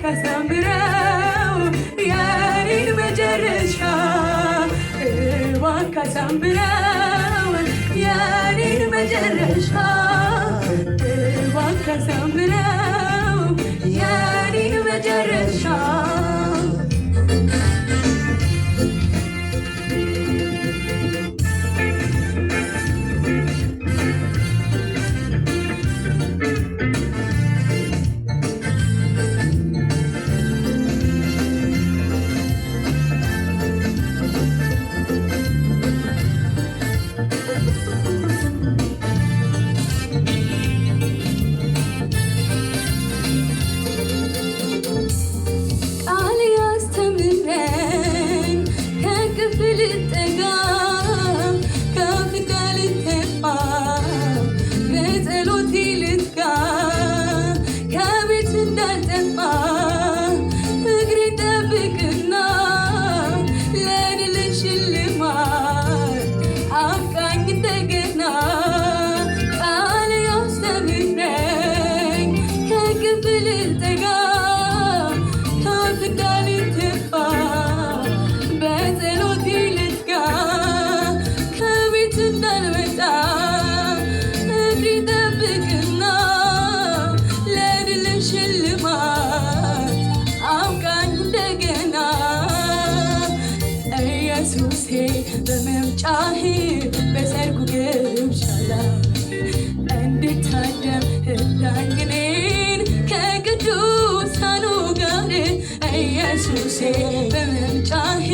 ካሳምረው ያኔን መጨረሻ ካሳምረው ያኔን መጨረሻ ካሳምረው ያኔን መጨረሻ በመምጫህ በሰርጉ ግብዣ ላይ እንድታደም እርዳኝ እኔን ከቅዱሳኑ ጋር ኢየሱሴ በመምጫህ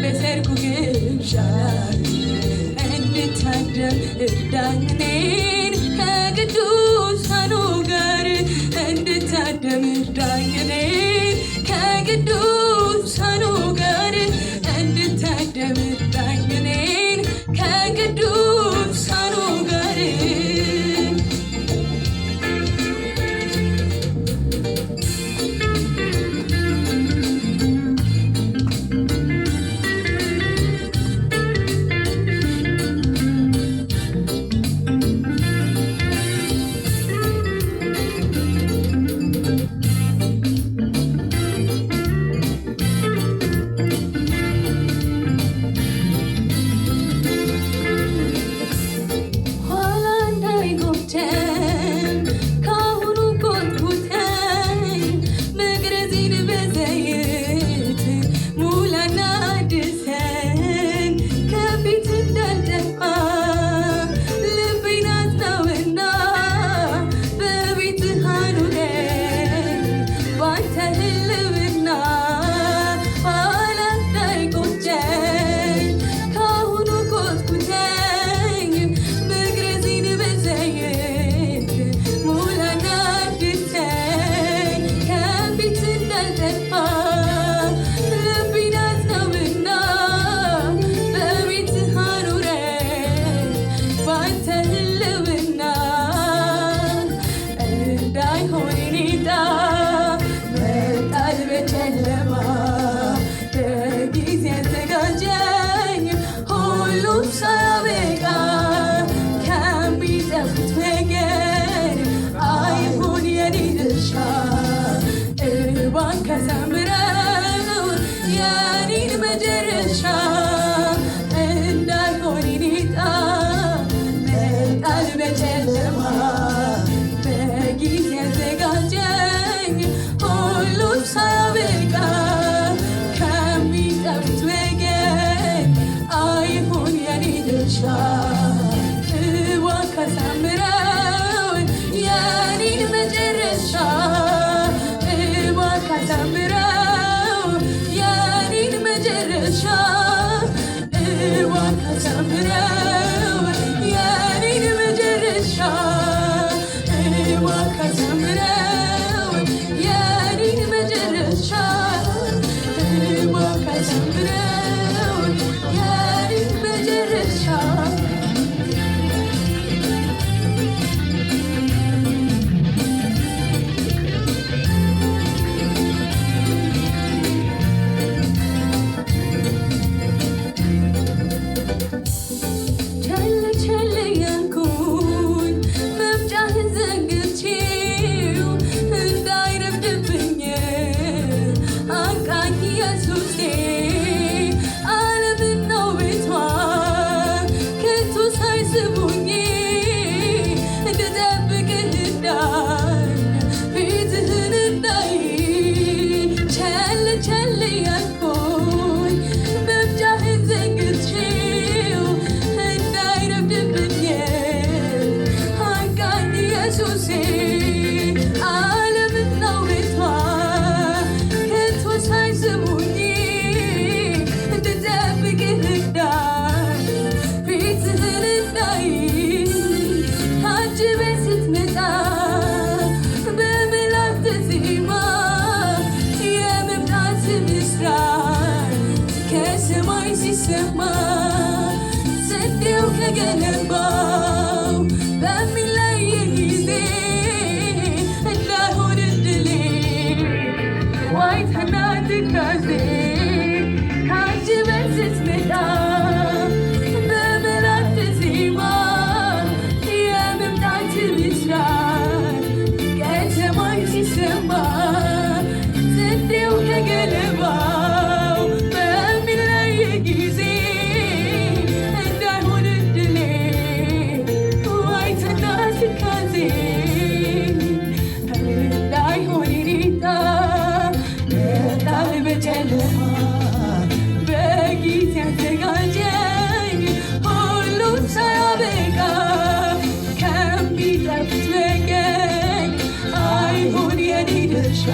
በሰርጉ ግብዣ ላይ እንድታደም እርዳኝ እኔን ከቅዱሳኑ ጋር እንድታደም እርዳኝ እኔን ከቅዱሳኑ ጋር እንድታደም እርዳኝ እኔን ከቅዱሳኑ ጋር ካሳምረው ያኔን መጨረሻ እንዳይሆን ኔጣ መጣል በጨለማ በጊዜ ያዘጋጀኝ ሁሉ ሳያበቃ ከሚጠፉት ወገን አይሁን የኔ ድርሻ ካሳምረው ያኔን መጨረሻ ካሳምረው ያኔን መጨረሻ ሲሰማ ስንዴው ከገለባው በሚለይ ጊዜ እንዳይሆን እድሌ ዋይታና ትካዜ ከአንቺ በር ስትመጣ በመላእክት ዜማ የመምጣት ብስራት ከሰማይ ሲሰማ ስንዴው ከገለባው በሚለይ ጊዜ እንዳይሆን እድሌ ዋይታና ትካዜ እንዳይሆን ኔታ መጣህ በጨለማ በጊዜ ያዘጋጀኝ ሁሉም ሳያበቃ ከሚጠፉት ወገን አይሁን የኔ ድርሻ